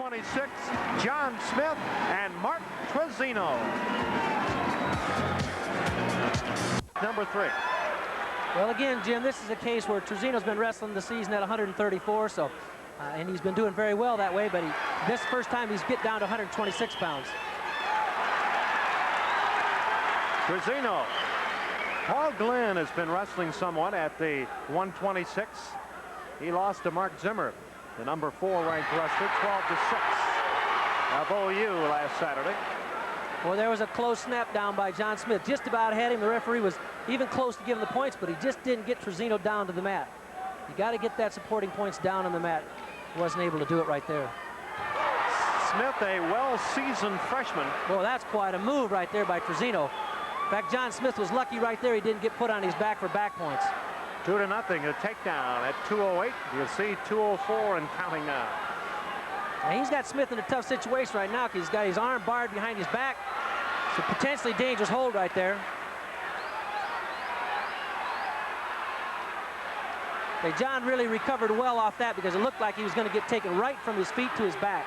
126, John Smith and Mark Trizzino. Number 3. Well, again, Jim, this is a case where Trizzino's been wrestling the season at 134, so and he's been doing very well that way, but this first time he's get down to 126 pounds. Trizzino. Paul Glenn has been wrestling somewhat at the 126. He lost to Mark Zimmer, the number 4 ranked wrestler, 12-6 of OU last Saturday. Well, there was a close snap down by John Smith. Just about had him. The referee was even close to giving the points, but he just didn't get Trizzino down to the mat. You got to get that supporting points down on the mat. Wasn't able to do it right there. Smith, a well-seasoned freshman. Boy, that's quite a move right there by Trizzino. In fact, John Smith was lucky right there. He didn't get put on his back for back points. 2-0, a takedown at 2:08. You see 2:04 and counting now. And he's got Smith in a tough situation right now because he's got his arm barred behind his back. It's a potentially dangerous hold right there. Okay, John really recovered well off that because it looked like he was going to get taken right from his feet to his back.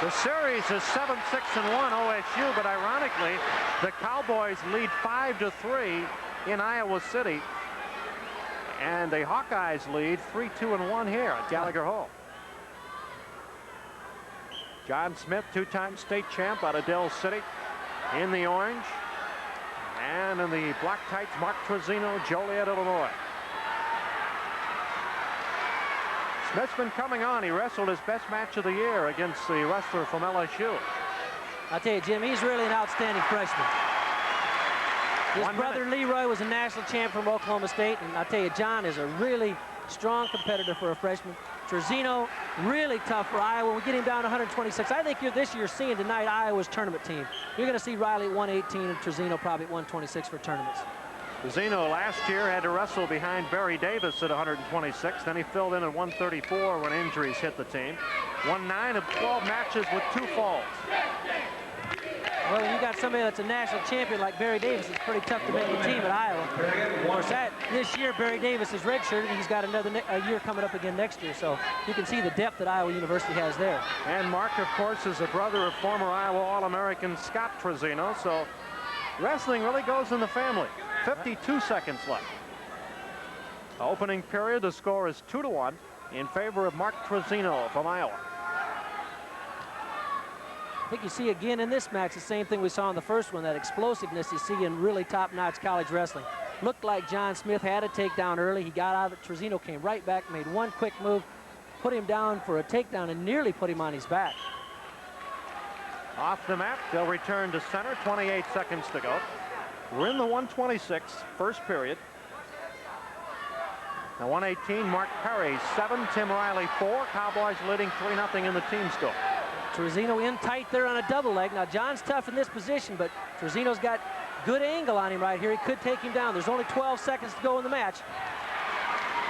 The series is 7-6-1 OSU, but ironically, the Cowboys lead 5-3 in Iowa City, and the Hawkeyes lead 3-2-1 here at Gallagher Hall. John Smith, 2-time state champ out of Dell City, in the orange, and in the black tights, Mark Trizzino, Joliet, Illinois. Smith's been coming on. He wrestled his best match of the year against the wrestler from LSU. I'll tell you, Jim, he's really an outstanding freshman. His brother Leroy was a national champ from Oklahoma State, and I'll tell you, John is a really strong competitor for a freshman. Trizzino, really tough for Iowa. We get him down to 126. I think this year seeing tonight Iowa's tournament team. You're going to see Riley at 118 and Trizzino probably at 126 for tournaments. Trizzino last year had to wrestle behind Barry Davis at 126. Then he filled in at 134 when injuries hit the team. Won 9 of 12 matches with 2 falls. Well, when you got somebody that's a national champion like Barry Davis, it's pretty tough to make the team at Iowa. Of course, this year Barry Davis is redshirted, and he's got another year coming up again next year. So you can see the depth that Iowa University has there. And Mark, of course, is a brother of former Iowa All-American Scott Trizzino. So wrestling really goes in the family. 52 seconds left. Opening period, the score is 2-1 in favor of Mark Trizzino from Iowa. I think you see again in this match the same thing we saw in the first one, that explosiveness you see in really top-notch college wrestling. Looked like John Smith had a takedown early. He got out of it. Trizzino came right back, made one quick move, put him down for a takedown, and nearly put him on his back. Off the mat, they'll return to center. 28 seconds to go. We're in the 126, first period. Now 118, Mark Perry 7, Tim Riley 4. Cowboys leading 3-0 in the team score. Trizzino in tight there on a double leg. Now John's tough in this position, but Trizzino's got good angle on him right here. He could take him down. There's only 12 seconds to go in the match.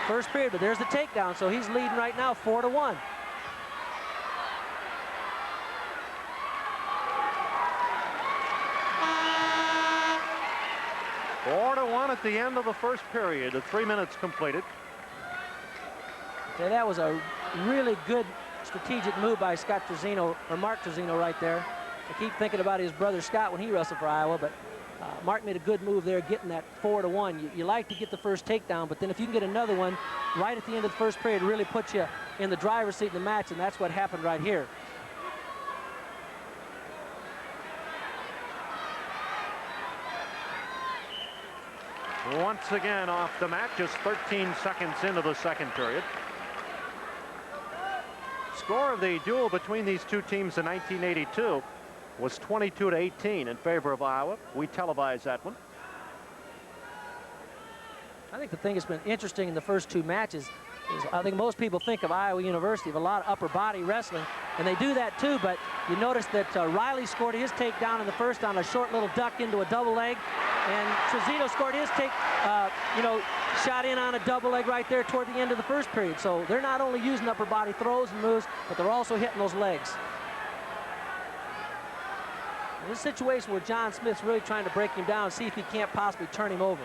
First period, but there's the takedown, so he's leading right now 4-1. At the end of the first period, the 3 minutes completed. Okay, that was a really good strategic move by Scott Trizzino, or Mark Trizzino right there. I keep thinking about his brother Scott when he wrestled for Iowa, but Mark made a good move there getting that 4-1. You like to get the first takedown, but then if you can get another one right at the end of the first period, really puts you in the driver's seat in the match, and that's what happened right here. Once again off the mat, just 13 seconds into the second period. Score of the duel between these two teams in 1982 was 22-18 in favor of Iowa. We televised that one. I think the thing that's been interesting in the first two matches is I think most people think of Iowa University of a lot of upper body wrestling, and they do that too, but you notice that Riley scored his takedown in the first on a short little duck into a double leg, and Trizzino scored his shot in on a double leg right there toward the end of the first period. So they're not only using upper body throws and moves, but they're also hitting those legs. In this situation where John Smith's really trying to break him down, see if he can't possibly turn him over.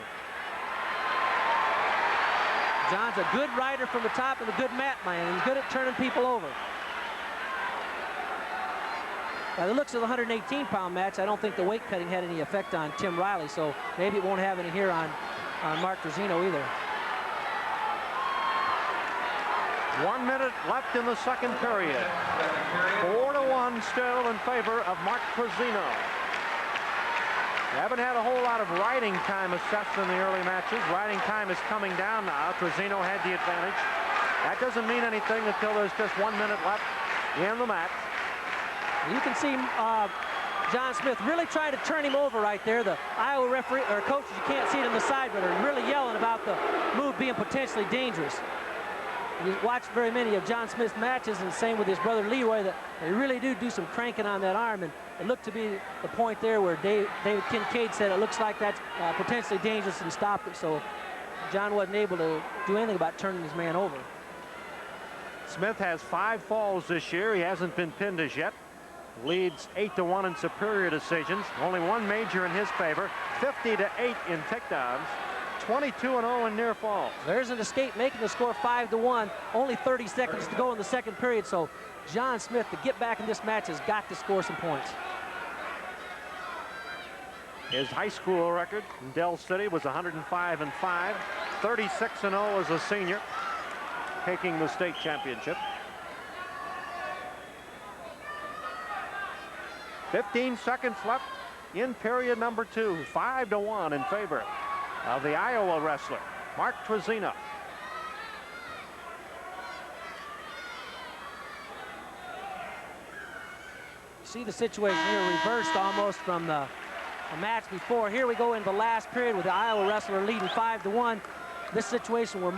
John's a good rider from the top and a good mat man. He's good at turning people over. By the looks of the 118-pound match, I don't think the weight cutting had any effect on Tim Riley, so maybe it won't have any here on Mark Trizzino either. 1 minute left in the second period. 4-1 still in favor of Mark Trizzino. They haven't had a whole lot of riding time assessed in the early matches. Riding time is coming down now. Trizzino had the advantage. That doesn't mean anything until there's just 1 minute left in the match. You can see John Smith really trying to turn him over right there. The Iowa referee or coaches, you can't see it on the side, but are really yelling about the move being potentially dangerous. You watch very many of John Smith's matches, and same with his brother Leroy, that they really do some cranking on that arm, and it looked to be the point there where David Kincaid said it looks like that's potentially dangerous and stopped it, so John wasn't able to do anything about turning his man over. Smith has 5 falls this year. He hasn't been pinned as yet. Leads 8-1 in superior decisions. Only 1 major in his favor. 50-8 in takedowns. 22-0 in near falls. There's an escape, making the score 5-1. Only 30 seconds to go in the second period, so John Smith, to get back in this match, has got to score some points. His high school record in Dell City was 105-5. 36-0 as a senior, taking the state championship. 15 seconds left in period number 2. 5-1 in favor of the Iowa wrestler, Mark Trizzino. See the situation here reversed almost from the match before. Here we go into the last period with the Iowa wrestler leading 5-1. This situation where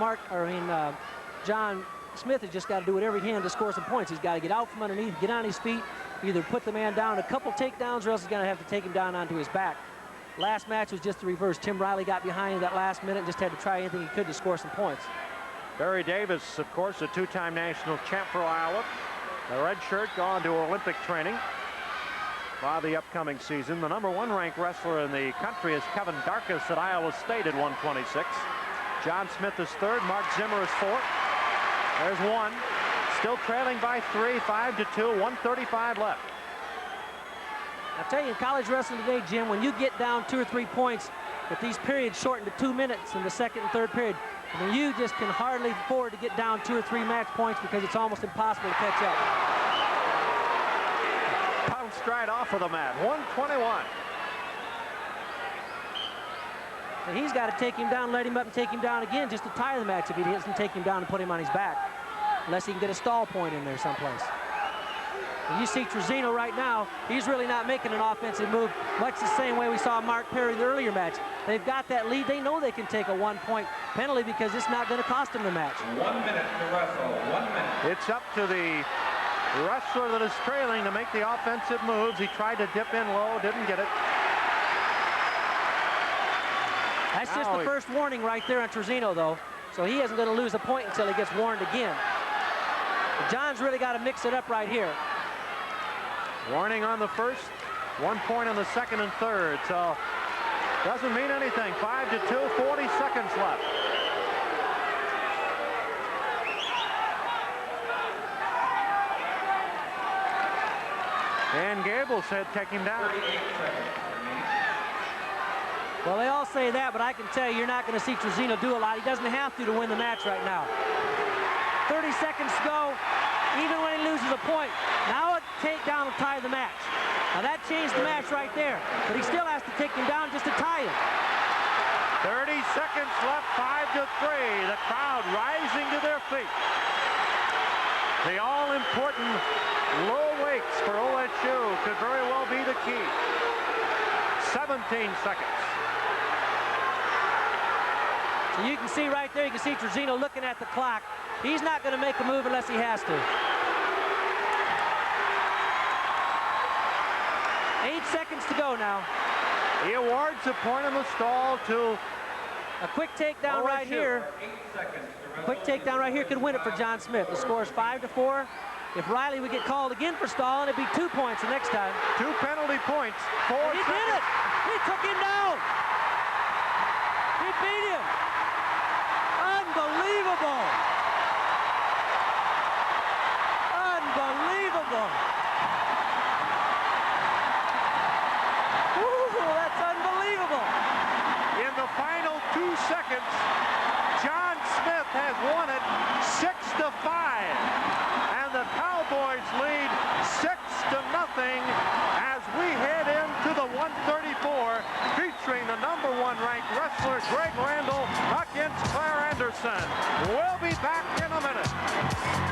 John Smith has just got to do whatever he can to score some points. He's got to get out from underneath, get on his feet, either put the man down a couple takedowns, or else he's going to have to take him down onto his back. Last match was just the reverse. Tim Riley got behind in that last minute and just had to try anything he could to score some points. Barry Davis, of course, a 2-time national champ for Iowa. The red shirt gone to Olympic training for the upcoming season. The #1 ranked wrestler in the country is Kevin Darkus at Iowa State at 126. John Smith is 3rd. Mark Zimmer is 4th. There's 1. Still trailing by 3, 5-2, 1:35 left. I tell you, in college wrestling today, Jim, when you get down 2 or 3 points with these periods shortened to 2 minutes in the second and third period, I mean, you just can hardly afford to get down 2 or 3 match points because it's almost impossible to catch up. Bounced right off of the mat. 121. And he's got to take him down, let him up, and take him down again just to tie the match if he doesn't take him down and put him on his back, unless he can get a stall point in there someplace. And you see Trizzino right now, he's really not making an offensive move, much the same way we saw Mark Perry in the earlier match. They've got that lead. They know they can take a 1-point penalty because it's not going to cost them the match. 1 minute to wrestle. 1 minute. It's up to the wrestler that is trailing to make the offensive moves. He tried to dip in low, didn't get it. That's just the first warning right there on Trizzino, though. So he isn't going to lose a point until he gets warned again. But John's really got to mix it up right here. Warning on the first, 1 point on the second and third. So doesn't mean anything. 5-2, 40 seconds left. Dan Gable said take him down. Well, they all say that, but I can tell you, you're not going to see Trizzino do a lot. He doesn't have to win the match right now. 30 seconds to go, even when he loses a point. Now a takedown will tie the match. Now that changed the match right there, but he still has to take him down just to tie him. 30 seconds left, 5-3. The crowd rising to their feet. The all-important low weights for OSU could very well be the key. 17 seconds. So you can see right there, you can see Trizzino looking at the clock. He's not going to make a move unless he has to. 8 seconds to go now. He awards a point on the stall to a quick takedown right here. 8 seconds. Quick takedown right here could win it for John Smith. The score is 5-4. If Riley would get called again for stalling, it'd be 2 points the next time. 2 penalty points. 4 He seconds. did it! He took him down! He beat him! Unbelievable! Unbelievable! Ooh, that's unbelievable! In the final 2 seconds, John Smith has won it 6-5. And the Cowboys lead 6-0 as we head into the 134, featuring the #1 ranked wrestler Greg Randall against Claire Anderson. We'll be back in a minute.